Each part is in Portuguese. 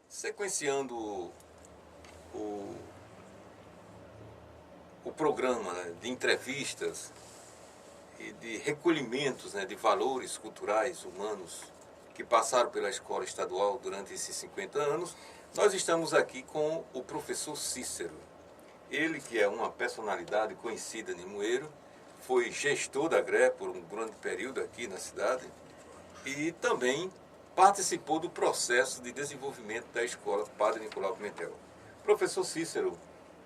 Sequenciando o, o programa, né, de entrevistas e de recolhimentos, né, de valores culturais, humanos, que passaram pela escola estadual durante esses 50 anos, nós estamos aqui com o professor Cícero. Ele que é uma personalidade conhecida em Limoeiro, foi gestor da GRE por um grande período aqui na cidade e também participou do processo de desenvolvimento da escola Padre Nicolau Pimentel. Professor Cícero,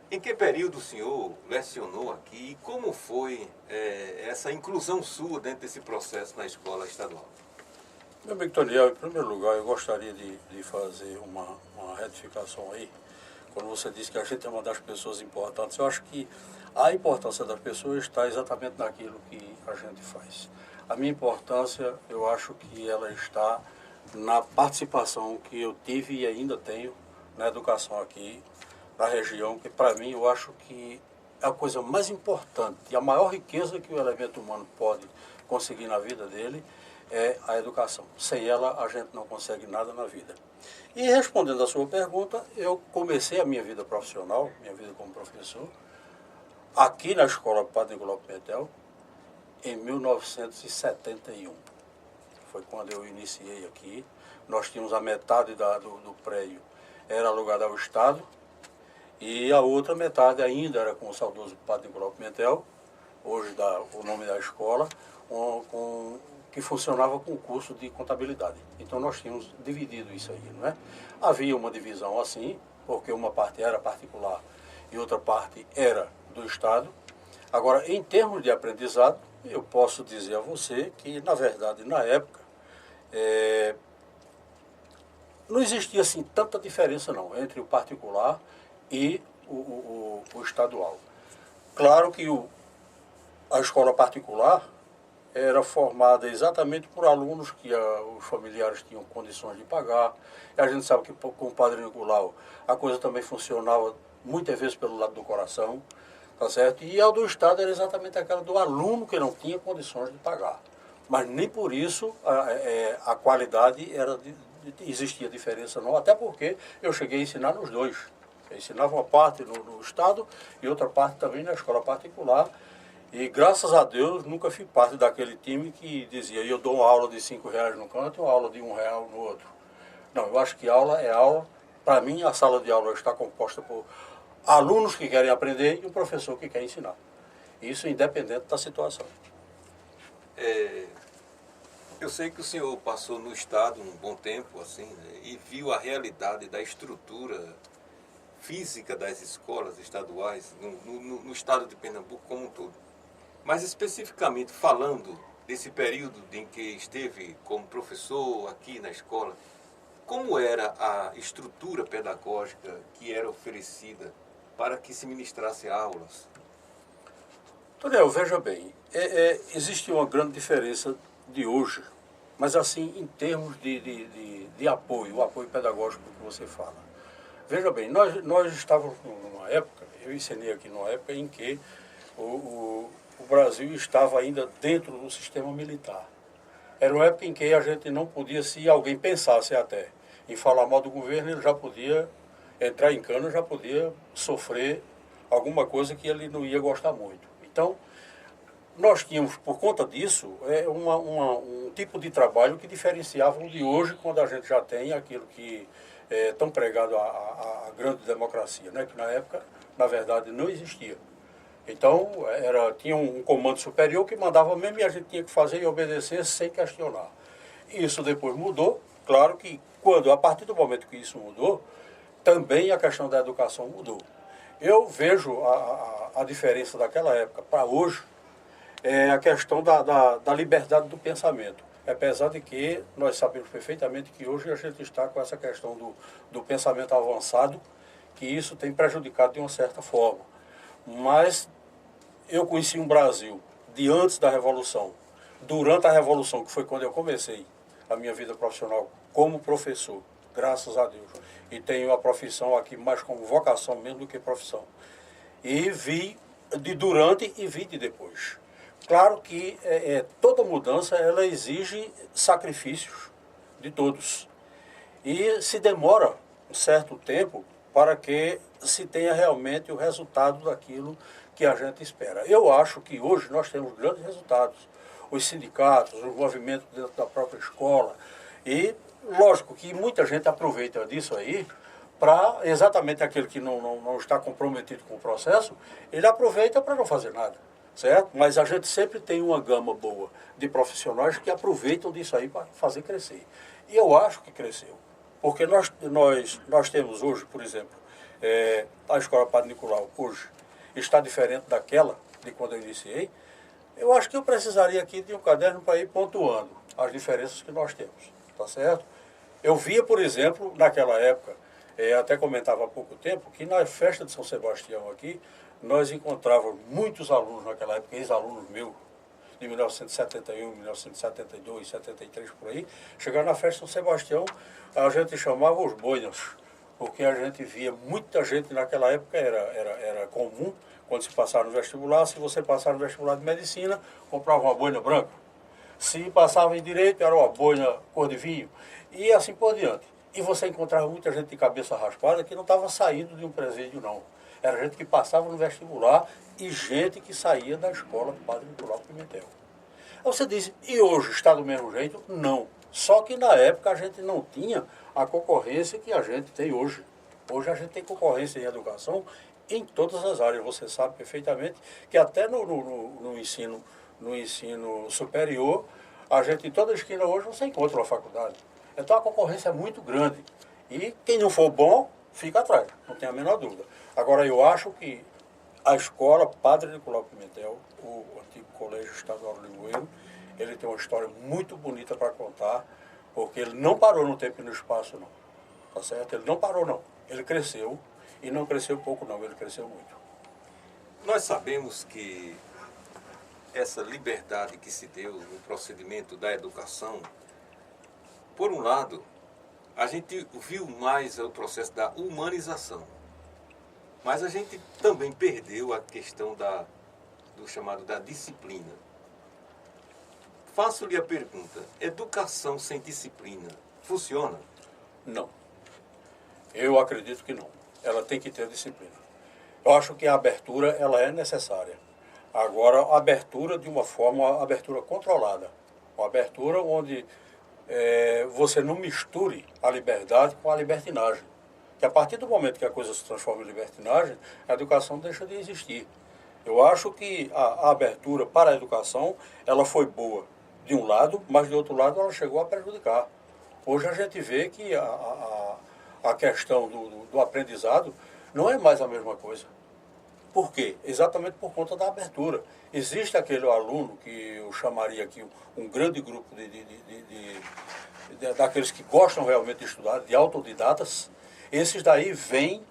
em que período o senhor lecionou aqui e como foi essa inclusão sua dentro desse processo na escola estadual? Meu amigo Toniel, em primeiro lugar, eu gostaria de fazer uma retificação aí. Quando você disse que a gente é uma das pessoas importantes, eu acho que a importância das pessoas está exatamente naquilo que a gente faz. A minha importância, eu acho que ela está na participação que eu tive e ainda tenho na educação aqui, na região, que para mim eu acho que é a coisa mais importante e a maior riqueza que o elemento humano pode conseguir na vida dele é a educação. Sem ela, a gente não consegue nada na vida. E respondendo à sua pergunta, eu comecei a minha vida profissional, minha vida como professor, aqui na Escola Padre Nicolau Pimentel, em 1971. Foi quando eu iniciei aqui. Nós tínhamos a metade do prédio era alugada ao Estado e a outra metade ainda era com o saudoso Padre Nicolau Pimentel, hoje o nome da escola, que funcionava com o curso de contabilidade. Então nós tínhamos dividido isso aí, não é? Havia uma divisão assim, porque uma parte era particular e outra parte era do Estado. Agora, em termos de aprendizado, eu posso dizer a você que, na verdade, na época, não existia assim tanta diferença não entre o particular e o estadual. Claro que a escola particular era formada exatamente por alunos que os familiares tinham condições de pagar. E a gente sabe que com o Padre Nicolau a coisa também funcionava muitas vezes pelo lado do coração, tá certo? E a do Estado era exatamente aquela do aluno que não tinha condições de pagar. Mas nem por isso a qualidade existia diferença não, até porque eu cheguei a ensinar nos dois. Eu ensinava uma parte no Estado e outra parte também na escola particular. E graças a Deus nunca fui parte daquele time que dizia eu dou uma aula de R$ 5 no canto e uma aula de R$ 1 no outro. Não, eu acho que aula é aula. Para mim, a sala de aula está composta por alunos que querem aprender e um professor que quer ensinar. Isso independente da situação. Eu sei que o senhor passou no Estado um bom tempo assim, né, e viu a realidade da estrutura física das escolas estaduais no estado de Pernambuco como um todo. Mas especificamente falando desse período em que esteve como professor aqui na escola, como era a estrutura pedagógica que era oferecida para que se ministrasse aulas? Toniel, veja bem, existe uma grande diferença de hoje, mas assim em termos de apoio, o apoio pedagógico que você fala. Veja bem, nós estávamos numa época, eu ensinei aqui numa época em que o Brasil estava ainda dentro do sistema militar. Era uma época em que a gente não podia, se alguém pensasse até em falar mal do governo, ele já podia entrar em cana, já podia sofrer alguma coisa que ele não ia gostar muito. Então, nós tínhamos, por conta disso, um tipo de trabalho que diferenciava o de hoje, quando a gente já tem aquilo que é tão pregado à grande democracia, né? Que na época, na verdade, não existia. Então, tinha um comando superior que mandava mesmo e a gente tinha que fazer e obedecer sem questionar. Isso depois mudou. Claro que a partir do momento que isso mudou, também a questão da educação mudou. Eu vejo a diferença daquela época para hoje, a questão da liberdade do pensamento. Apesar de que nós sabemos perfeitamente que hoje a gente está com essa questão do pensamento avançado, que isso tem prejudicado de uma certa forma. Mas eu conheci um Brasil de antes da Revolução, durante a Revolução, que foi quando eu comecei a minha vida profissional como professor, graças a Deus. E tenho a profissão aqui mais como vocação mesmo do que profissão. E vi de durante e vi de depois. Claro que toda mudança ela exige sacrifícios de todos. E se demora certo tempo para que se tenha realmente o resultado daquilo que a gente espera. Eu acho que hoje nós temos grandes resultados. Os sindicatos, os movimentos dentro da própria escola. E, lógico, que muita gente aproveita disso aí para exatamente aquele que não está comprometido com o processo, ele aproveita para não fazer nada, certo? Mas a gente sempre tem uma gama boa de profissionais que aproveitam disso aí para fazer crescer. E eu acho que cresceu. Porque nós temos hoje, por exemplo, a Escola Padre Nicolau hoje está diferente daquela de quando eu iniciei. Eu acho que eu precisaria aqui de um caderno para ir pontuando as diferenças que nós temos, tá certo? Eu via, por exemplo, naquela época, até comentava há pouco tempo, que na festa de São Sebastião aqui, nós encontrávamos muitos alunos naquela época, ex-alunos meus, de 1971, 1972, 73, por aí, chegaram na festa de São Sebastião, a gente chamava os boinas, porque a gente via muita gente naquela época, era comum, quando se passava no vestibular, se você passava no vestibular de medicina, comprava uma boina branca. Se passava em direito, era uma boina cor de vinho, e assim por diante. E você encontrava muita gente de cabeça raspada que não estava saindo de um presídio, não. Era gente que passava no vestibular e gente que saía da escola do Padre Nicolau Pimentel. Aí você diz, e hoje está do mesmo jeito? Não. Só que na época a gente não tinha a concorrência que a gente tem hoje. Hoje a gente tem concorrência em educação em todas as áreas. Você sabe perfeitamente que até no ensino superior, a gente em toda esquina hoje você encontra uma faculdade. Então a concorrência é muito grande. E quem não for bom, fica atrás, não tem a menor dúvida. Agora, eu acho que a escola Padre Nicolau Pimentel, o antigo Colégio Estadual do Limoeiro, ele tem uma história muito bonita para contar, porque ele não parou no tempo e no espaço, não. Tá certo? Ele não parou, não. Ele cresceu, e não cresceu pouco, não. Ele cresceu muito. Nós sabemos que essa liberdade que se deu no procedimento da educação, por um lado, a gente viu mais o processo da humanização, mas a gente também perdeu a questão do chamado da disciplina. Faço-lhe a pergunta, educação sem disciplina funciona? Não. Eu acredito que não. Ela tem que ter disciplina. Eu acho que a abertura ela é necessária. Agora, a abertura de uma forma, uma abertura controlada. Uma abertura onde você não misture a liberdade com a libertinagem. Que a partir do momento que a coisa se transforma em libertinagem, a educação deixa de existir. Eu acho que a abertura para a educação, ela foi boa de um lado, mas de outro lado ela chegou a prejudicar. Hoje a gente vê que a questão do aprendizado não é mais a mesma coisa. Por quê? Exatamente por conta da abertura. Existe aquele aluno que eu chamaria aqui um grande grupo daqueles que gostam realmente de estudar, de autodidatas. Esses daí vêm,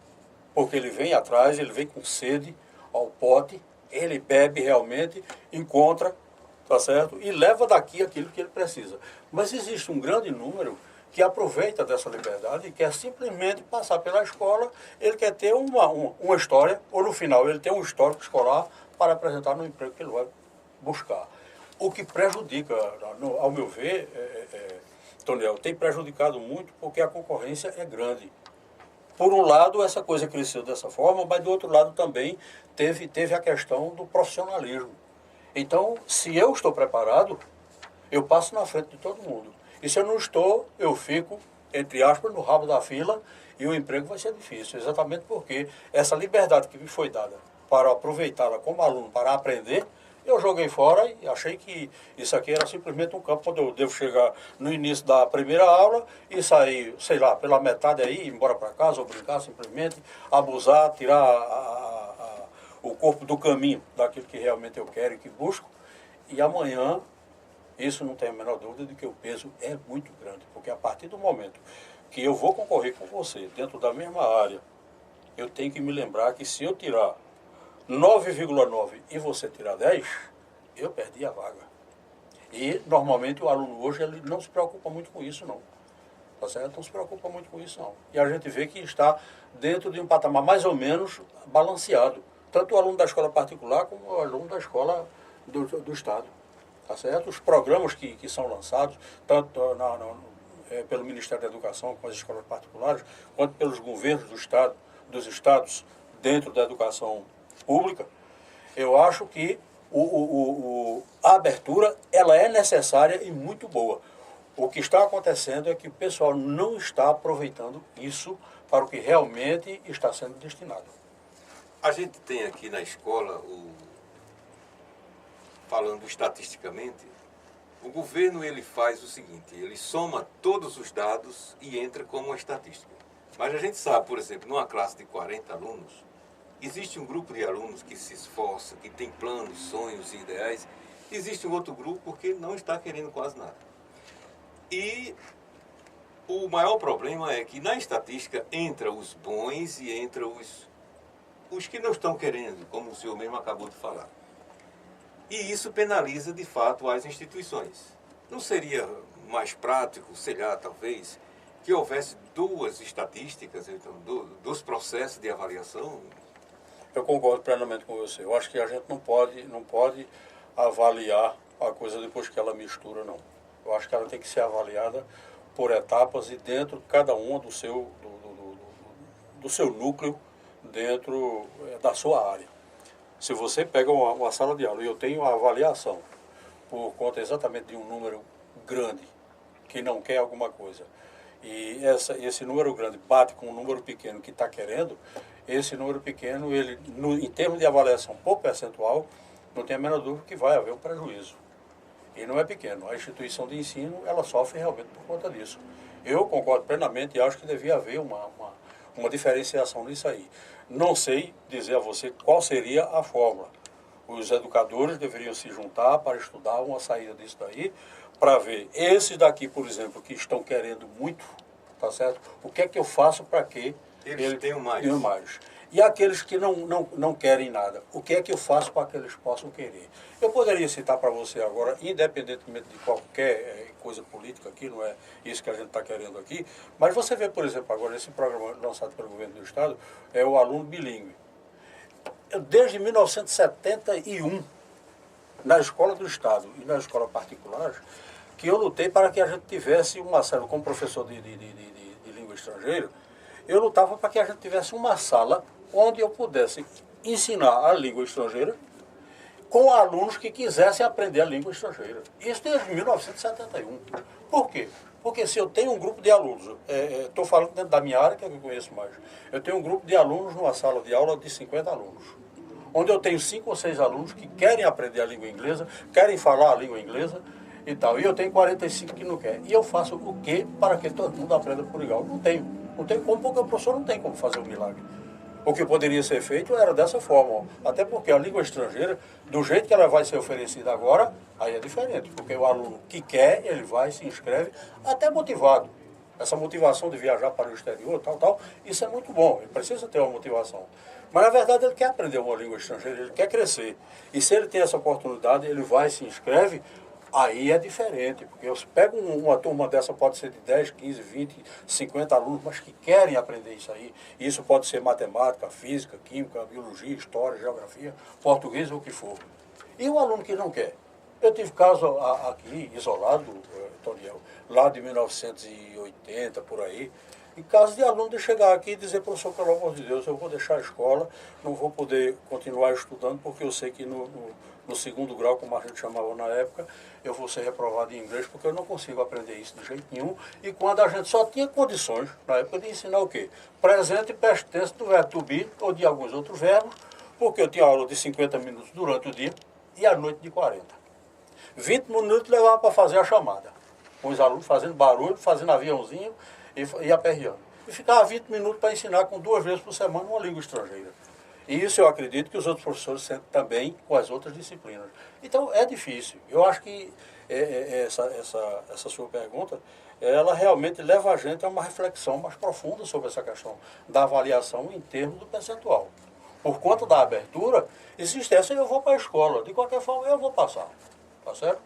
porque ele vem atrás, ele vem com sede ao pote, ele bebe realmente, encontra, tá certo? E leva daqui aquilo que ele precisa. Mas existe um grande número que aproveita dessa liberdade e quer simplesmente passar pela escola, ele quer ter uma história, ou no final ele tem um histórico escolar para apresentar no emprego que ele vai buscar. O que prejudica, ao meu ver, Toniel, tem prejudicado muito porque a concorrência é grande. Por um lado, essa coisa cresceu dessa forma, mas do outro lado também teve a questão do profissionalismo. Então, se eu estou preparado, eu passo na frente de todo mundo. E se eu não estou, eu fico, entre aspas, no rabo da fila e o emprego vai ser difícil. Exatamente porque essa liberdade que me foi dada para aproveitá-la como aluno, para aprender, eu joguei fora e achei que isso aqui era simplesmente um campo onde eu devo chegar no início da primeira aula e sair, sei lá, pela metade aí, ir embora para casa ou brincar simplesmente, abusar, tirar o corpo do caminho daquilo que realmente eu quero e que busco. E amanhã, isso não tem a menor dúvida de que o peso é muito grande, porque a partir do momento que eu vou concorrer com você dentro da mesma área, eu tenho que me lembrar que se eu tirar 9,9 e você tirar 10, eu perdi a vaga. E normalmente o aluno hoje ele não se preocupa muito com isso, não. Tá certo? Não se preocupa muito com isso, não. E a gente vê que está dentro de um patamar mais ou menos balanceado. Tanto o aluno da escola particular como o aluno da escola do Estado. Tá certo? Os programas que são lançados, tanto pelo Ministério da Educação com as escolas particulares, quanto pelos governos do estado, dos estados dentro da educação pública, eu acho que a abertura ela é necessária e muito boa. O que está acontecendo é que o pessoal não está aproveitando isso para o que realmente está sendo destinado. A gente tem aqui na escola, falando estatisticamente, o governo ele faz o seguinte, ele soma todos os dados e entra como uma estatística. Mas a gente sabe, por exemplo, numa classe de 40 alunos, existe um grupo de alunos que se esforça, que tem planos, sonhos e ideais. Existe um outro grupo que não está querendo quase nada. E o maior problema é que na estatística entra os bons e entra os que não estão querendo, como o senhor mesmo acabou de falar. E isso penaliza, de fato, as instituições. Não seria mais prático, sei lá, talvez, que houvesse duas estatísticas, então, dos processos de avaliação? Eu concordo plenamente com você. Eu acho que a gente não pode avaliar a coisa depois que ela mistura, não. Eu acho que ela tem que ser avaliada por etapas e dentro, cada uma do seu núcleo, dentro da sua área. Se você pega uma sala de aula e eu tenho a avaliação por conta exatamente de um número grande que não quer alguma coisa, e esse número grande bate com um número pequeno que está querendo, esse número pequeno, ele, em termos de avaliação por percentual, não tem a menor dúvida que vai haver um prejuízo. E não é pequeno. A instituição de ensino, ela sofre realmente por conta disso. Eu concordo plenamente e acho que devia haver uma diferenciação nisso aí. Não sei dizer a você qual seria a fórmula. Os educadores deveriam se juntar para estudar uma saída disso daí, para ver esses daqui, por exemplo, que estão querendo muito, tá certo? O que é que eu faço para que eles tenham mais. E aqueles que não querem nada, o que é que eu faço para que eles possam querer? Eu poderia citar para você agora, independentemente de qualquer coisa política aqui, não é isso que a gente está querendo aqui, mas você vê, por exemplo, agora esse programa lançado pelo governo do Estado, é o aluno bilíngue. Desde 1971, na escola do Estado e na escola particular, que eu lutei para que a gente tivesse uma sala, como professor de língua estrangeira, eu lutava para que a gente tivesse uma sala onde eu pudesse ensinar a língua estrangeira com alunos que quisessem aprender a língua estrangeira. Isso desde 1971. Por quê? Porque se eu tenho um grupo de alunos, estou falando dentro da minha área, que é que eu conheço mais, eu tenho um grupo de alunos numa sala de aula de 50 alunos, onde eu tenho 5 ou 6 alunos que querem aprender a língua inglesa, querem falar a língua inglesa e tal, e eu tenho 45 que não querem. E eu faço o quê para que todo mundo aprenda por igual? Não tenho como, porque o professor não tem como fazer um milagre. O que poderia ser feito era dessa forma, até porque a língua estrangeira, do jeito que ela vai ser oferecida agora, aí é diferente, porque o aluno que quer, ele vai, se inscreve, até motivado. Essa motivação de viajar para o exterior, tal, isso é muito bom, ele precisa ter uma motivação. Mas, na verdade, ele quer aprender uma língua estrangeira, ele quer crescer. E se ele tem essa oportunidade, ele vai, se inscreve, aí é diferente, porque eu pego uma turma dessa, pode ser de 10, 15, 20, 50 alunos, mas que querem aprender isso aí. E isso pode ser matemática, física, química, biologia, história, geografia, português ou o que for. E o aluno que não quer? Eu tive caso aqui, isolado, Toniel, lá de 1980, por aí, em caso de aluno de chegar aqui e dizer, professor, pelo amor de Deus, eu vou deixar a escola, não vou poder continuar estudando, porque eu sei que no segundo grau, como a gente chamava na época, eu vou ser reprovado em inglês, porque eu não consigo aprender isso de jeito nenhum. E quando a gente só tinha condições, na época, de ensinar o quê? Presente e past tense do verbo to be, ou de alguns outros verbos, porque eu tinha aula de 50 minutos durante o dia e à noite de 40. 20 minutos levava para fazer a chamada, com os alunos fazendo barulho, fazendo aviãozinho e aperreando. E ficava 20 minutos para ensinar com 2 vezes por semana uma língua estrangeira. E isso eu acredito que os outros professores sentem também com as outras disciplinas. Então é difícil. Eu acho que essa sua pergunta, ela realmente leva a gente a uma reflexão mais profunda sobre essa questão da avaliação em termos do percentual. Por conta da abertura, existe essa, eu vou para a escola. De qualquer forma, eu vou passar. Tá certo?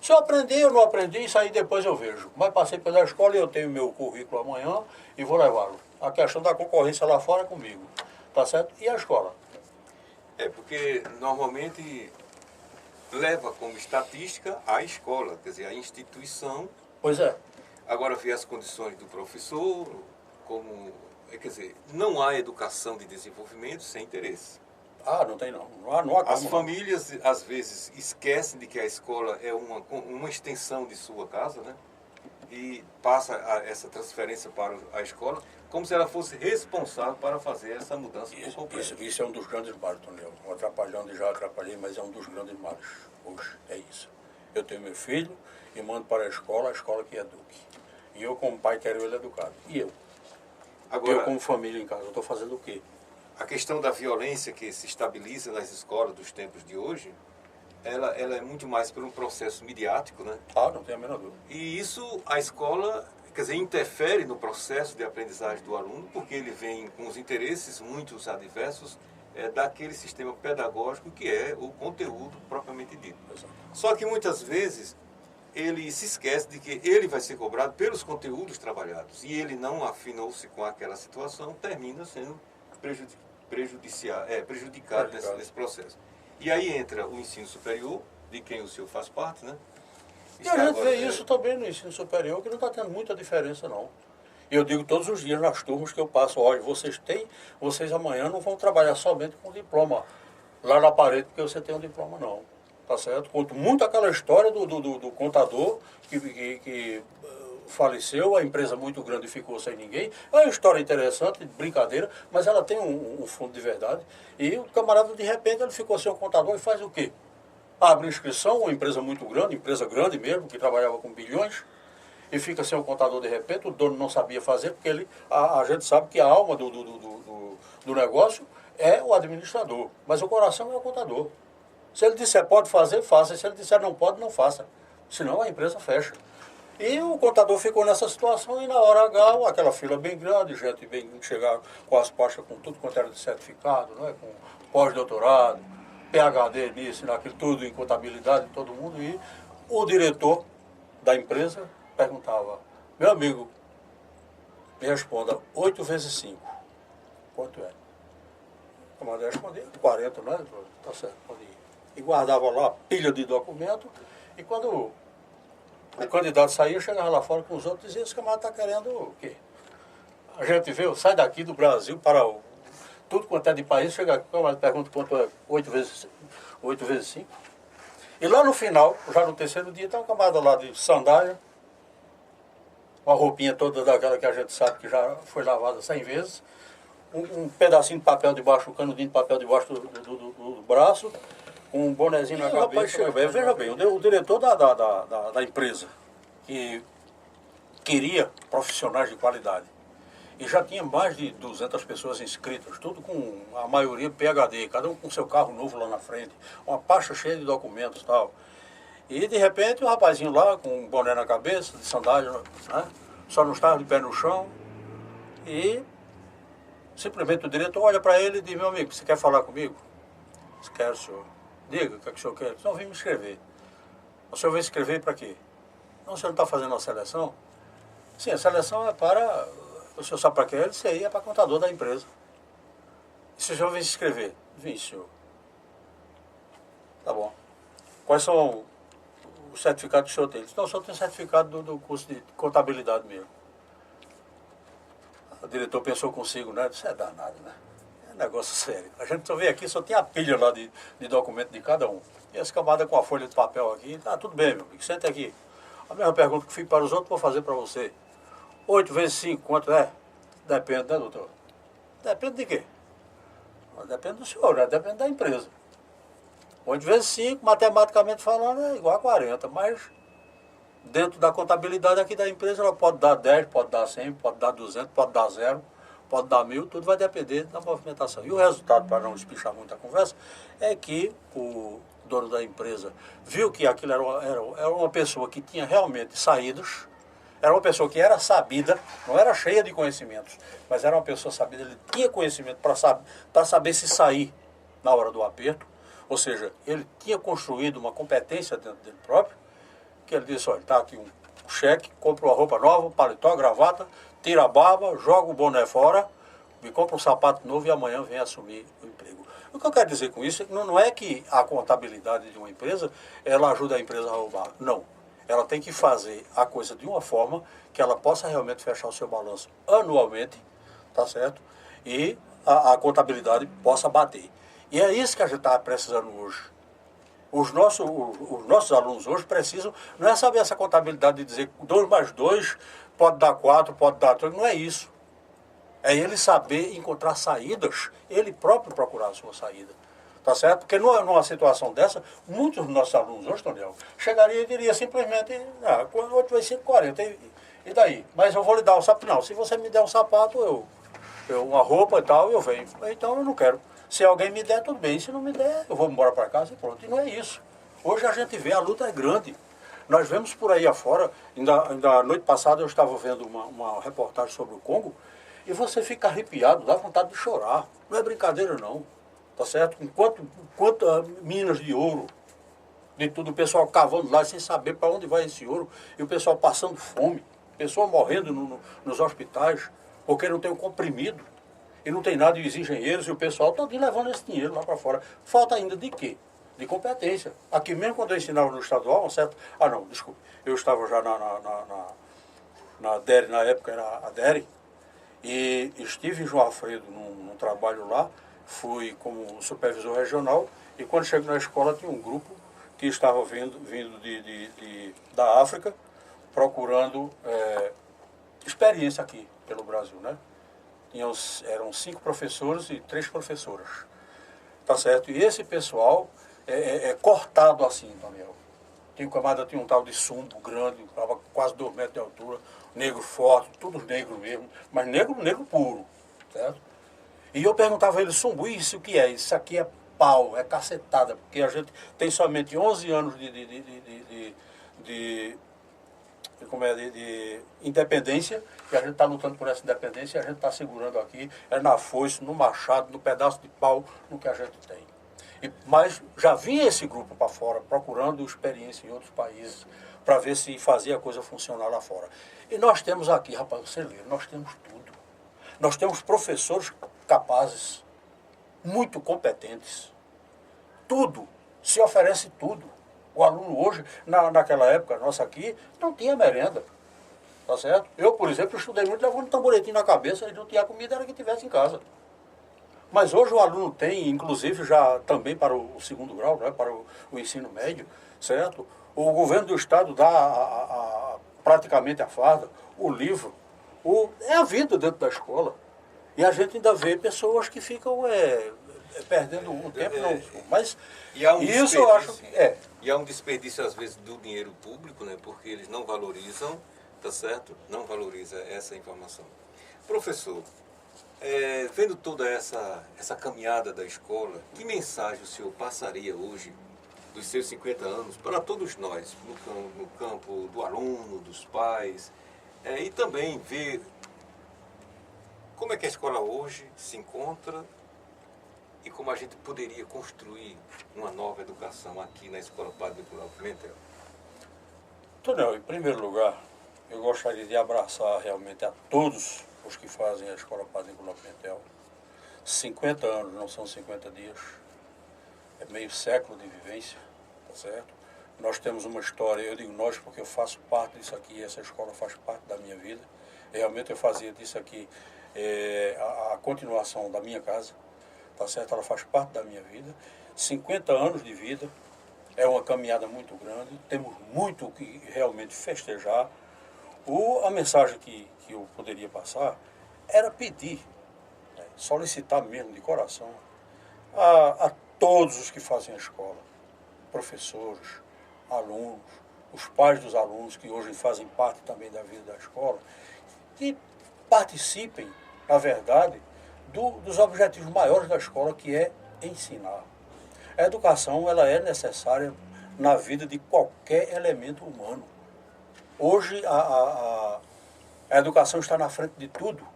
Se eu aprendi, eu não aprendi, isso aí depois eu vejo. Mas passei pela escola e eu tenho meu currículo amanhã e vou levá-lo. A questão da concorrência lá fora é comigo. Tá certo? E a escola? É porque normalmente leva como estatística a escola, quer dizer, a instituição. Pois é. Agora vê as condições do professor, como, quer dizer, não há educação de desenvolvimento sem interesse. Ah, não tem não. Não há As como, famílias, às vezes, esquecem de que a escola é uma extensão de sua casa, né? E passa essa transferência para a escola como se ela fosse responsável para fazer essa mudança por completo. Isso é um dos grandes males, Tonel. Atrapalhando, já atrapalhei, mas é um dos grandes males. Hoje é isso. Eu tenho meu filho e mando para a escola que eduque. E eu, como pai, quero ele educado. E eu? Agora, Eu, como família em casa, eu estou fazendo o quê? a questão da violência que se estabiliza nas escolas dos tempos de hoje, ela é muito mais por um processo midiático, né? Ah, não tenho a menor dúvida. E isso, a escola, quer dizer, interfere no processo de aprendizagem do aluno, porque ele vem com os interesses muitos adversos daquele sistema pedagógico que é o conteúdo propriamente dito. Exato. Só que muitas vezes ele se esquece de que ele vai ser cobrado pelos conteúdos trabalhados e ele não afinou-se com aquela situação, termina sendo prejudicado nesse processo. E aí entra o ensino superior, de quem o senhor faz parte, né? E a gente vê isso também no ensino superior, que não está tendo muita diferença, não. E eu digo todos os dias nas turmas que eu passo, olha, vocês amanhã não vão trabalhar somente com diploma lá na parede, porque você tem um diploma, não. Tá certo? Conto muito aquela história do contador que faleceu, a empresa muito grande ficou sem ninguém. É uma história interessante, brincadeira, mas ela tem um fundo de verdade. E o camarada, de repente, ele ficou sem um contador e faz o quê? Abre inscrição, uma empresa muito grande, empresa grande mesmo, que trabalhava com bilhões, e fica sem um contador de repente, o dono não sabia fazer, porque a gente sabe que a alma do negócio é o administrador, mas o coração é o contador. Se ele disser pode fazer, faça. Se ele disser não pode, não faça. Senão a empresa fecha. E o contador ficou nessa situação e na hora H, aquela fila bem grande, gente bem chegar com as pastas com tudo quanto era de certificado, não é? Com pós-doutorado, PhD nisso, naquilo, tudo em contabilidade, todo mundo. E o diretor da empresa perguntava, meu amigo, me responda, 8 vezes 5, quanto é? O camarada respondia, 40, não é? Tá certo, pode ir. E guardava lá a pilha de documento, e quando o candidato saía, chegava lá fora com os outros e dizia, esse camarada está querendo o quê? A gente vê, sai daqui do Brasil para tudo quanto é de país, chega aqui, o camarada pergunta quanto é 8 vezes 5. E lá no final, já no terceiro dia, está um camarada lá de sandália, uma roupinha toda daquela que a gente sabe que já foi lavada 100 vezes, um pedacinho de papel debaixo, um canudinho de papel debaixo do braço, um bonezinho na cabeça. Rapaz, chega bem, veja bem, o diretor da empresa, que queria profissionais de qualidade, e já tinha mais de 200 pessoas inscritas, tudo com a maioria PhD, cada um com seu carro novo lá na frente, uma pasta cheia de documentos e tal. E de repente o rapazinho lá, com um boné na cabeça, de sandália, né, só não estava de pé no chão, e simplesmente o diretor olha para ele e diz, meu amigo, você quer falar comigo? Quero, senhor. Diga, o que é que o senhor quer? Não, vim me inscrever. O senhor veio escrever para quê? Não, o senhor não está fazendo a seleção? Sim, a seleção é para... O senhor sabe para quê? Ele disse, é para contador da empresa. E se o senhor veio se inscrever? Vim, senhor. Tá bom. Quais são os certificados que o senhor tem? Ele disse, não, o senhor tem certificado do curso de contabilidade mesmo. O diretor pensou consigo, né? Isso é danado, né? É negócio sério. A gente só vê aqui, só tem a pilha lá de documento de cada um. E esse camarada com a folha de papel aqui, tá tudo bem, meu amigo, senta aqui. A mesma pergunta que fiz para os outros, vou fazer para você. 8 vezes 5, quanto é? Depende, né, doutor? Depende de quê? Depende do senhor, né? Depende da empresa. 8 vezes 5, matematicamente falando, é igual a 40, mas dentro da contabilidade aqui da empresa, ela pode dar 10, pode dar 100, pode dar 200, pode dar 0, pode dar 1000, tudo vai depender da movimentação. E o resultado, para não espichar muito a conversa, é que o dono da empresa viu que aquilo era uma pessoa que tinha realmente saídas, era uma pessoa que era sabida, não era cheia de conhecimentos, mas era uma pessoa sabida, ele tinha conhecimento para saber se sair na hora do aperto, ou seja, ele tinha construído uma competência dentro dele próprio, que ele disse, olha, está aqui um cheque, compra uma roupa nova, paletó, gravata, tira a barba, joga o boné fora, me compra um sapato novo e amanhã vem assumir o emprego. O que eu quero dizer com isso não é que a contabilidade de uma empresa, ela ajuda a empresa a roubar, não. ela tem que fazer a coisa de uma forma que ela possa realmente fechar o seu balanço anualmente, tá certo? E a contabilidade possa bater. E é isso que a gente está precisando hoje. Os nossos alunos hoje precisam, não é saber essa contabilidade de dizer 2 mais 2 pode dar 4, pode dar 3, não é isso. É ele saber encontrar saídas, ele próprio procurar a sua saída. Tá certo? Porque numa situação dessa, muitos dos nossos alunos hoje, Toniel, chegariam e diriam simplesmente, hoje vai ser 40, e daí? Mas eu vou lhe dar um sapato. Não, se você me der um sapato, uma roupa e tal, eu venho. Então eu não quero. Se alguém me der, tudo bem. Se não me der, eu vou embora para casa e pronto. E não é isso. Hoje a gente vê, a luta é grande. Nós vemos por aí afora, ainda noite passada eu estava vendo uma reportagem sobre o Congo, e você fica arrepiado, dá vontade de chorar. Não é brincadeira não. Tá certo? Quantas minas de ouro, de tudo, o pessoal cavando lá sem saber para onde vai esse ouro, e o pessoal passando fome, pessoal morrendo nos hospitais, porque não tem o comprimido, e não tem nada, e os engenheiros e o pessoal todo levando esse dinheiro lá para fora. Falta ainda de quê? De competência. Aqui mesmo quando eu ensinava no estadual, um certo... Ah não, desculpe, eu estava já na DERE, na época era a DERE, e estive em João Alfredo num trabalho lá, fui como supervisor regional, e quando chego na escola tinha um grupo que estava vindo da África, procurando experiência aqui pelo Brasil, né? Eram 5 professores e 3 professoras, tá certo? E esse pessoal é cortado assim, Daniel. Tinha um tal de Sumbo grande, estava quase 2 metros de altura, negro forte, todos negros mesmo, mas negro puro, certo? E eu perguntava a ele, Sumbo, isso o que é? Isso aqui é pau, é cacetada, porque a gente tem somente 11 anos de independência, e a gente está lutando por essa independência, e a gente está segurando aqui, na foice, no machado, no pedaço de pau, no que a gente tem. Mas já vinha esse grupo para fora, procurando experiência em outros países, para ver se fazia a coisa funcionar lá fora. E nós temos aqui, rapaz, você lê, nós temos tudo. Nós temos professores capazes, muito competentes. Tudo, se oferece tudo. O aluno hoje, naquela época nossa aqui, não tinha merenda. Tá certo? Eu, por exemplo, estudei muito levando um tamboretinho na cabeça, e não tinha comida, era que tivesse em casa. Mas hoje o aluno tem, inclusive já também para o segundo grau, né, para o ensino médio, certo? O governo do estado dá praticamente a farda, o livro, é a vida dentro da escola. E a gente ainda vê pessoas que ficam perdendo o tempo. Mas isso eu acho que E há um desperdício, às vezes, do dinheiro público, né, porque eles não valorizam, tá certo? Não valoriza essa informação. Professor, vendo toda essa caminhada da escola, que mensagem o senhor passaria hoje, dos seus 50 anos, para todos nós, no campo do aluno, dos pais, e também ver como é que a escola hoje se encontra e como a gente poderia construir uma nova educação aqui na Escola Padre Nicolau Pimentel? Tonel, em primeiro lugar, eu gostaria de abraçar realmente a todos os que fazem a Escola Padre Nicolau Pimentel. 50 anos não são 50 dias, é meio século de vivência, tá certo? Nós temos uma história, eu digo nós porque eu faço parte disso aqui, essa escola faz parte da minha vida. Realmente eu fazia disso aqui a continuação da minha casa, tá certo? Ela faz parte da minha vida. 50 anos de vida, é uma caminhada muito grande, temos muito que realmente festejar. A mensagem que eu poderia passar era pedir, solicitar mesmo de coração a todos os que fazem a escola, professores, alunos, os pais dos alunos que hoje fazem parte também da vida da escola, que participem, na verdade, dos objetivos maiores da escola, que é ensinar. A educação ela é necessária na vida de qualquer elemento humano. Hoje a educação está na frente de tudo.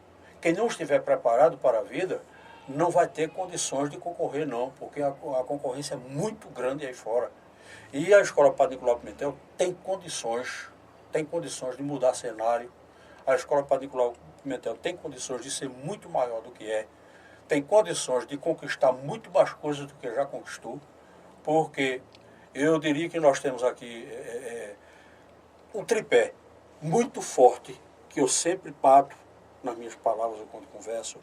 Quem não estiver preparado para a vida não vai ter condições de concorrer, não, porque a concorrência é muito grande aí fora. E a Escola Padre Nicolau Pimentel tem condições de mudar cenário. A Escola Padre Nicolau Pimentel tem condições de ser muito maior do que é, tem condições de conquistar muito mais coisas do que já conquistou, porque eu diria que nós temos aqui um tripé muito forte, que eu sempre bato nas minhas palavras ou quando converso,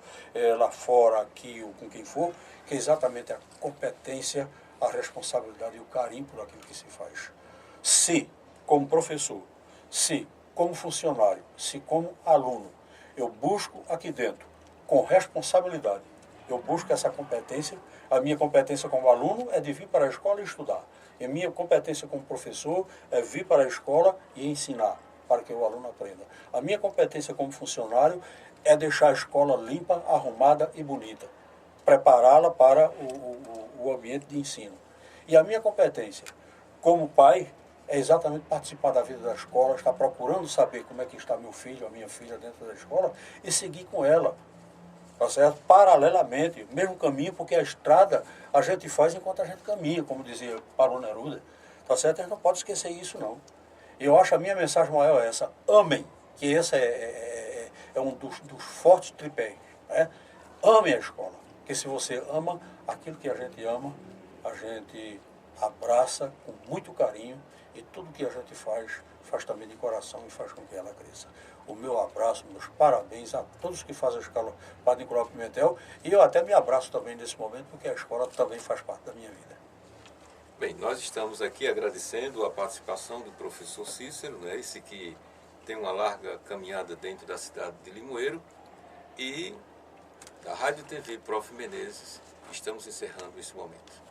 lá fora, aqui ou com quem for, que é exatamente a competência, a responsabilidade e o carinho por aquilo que se faz. Se, como professor, se, como funcionário, se, como aluno, eu busco aqui dentro, com responsabilidade, eu busco essa competência, a minha competência como aluno é de vir para a escola e estudar. E a minha competência como professor é vir para a escola e ensinar, para que o aluno aprenda. A minha competência como funcionário é deixar a escola limpa, arrumada e bonita, prepará-la para o ambiente de ensino. E a minha competência como pai é exatamente participar da vida da escola, estar procurando saber como é que está meu filho, a minha filha dentro da escola e seguir com ela, tá certo? Paralelamente, mesmo caminho, porque a estrada a gente faz enquanto a gente caminha, como dizia Paulo Neruda, tá certo? A gente não pode esquecer isso, não. Eu acho a minha mensagem maior é essa: amem, que esse é um dos fortes tripés, né? Amem a escola, porque se você ama aquilo que a gente ama, a gente abraça com muito carinho e tudo que a gente faz, faz também de coração e faz com que ela cresça. O meu abraço, meus parabéns a todos que fazem a escola Padre Nicolau Pimentel e eu até me abraço também nesse momento, porque a escola também faz parte da minha vida. Bem, nós estamos aqui agradecendo a participação do professor Cícero, né, esse que tem uma larga caminhada dentro da cidade de Limoeiro, e da Rádio TV Prof. Menezes, estamos encerrando esse momento.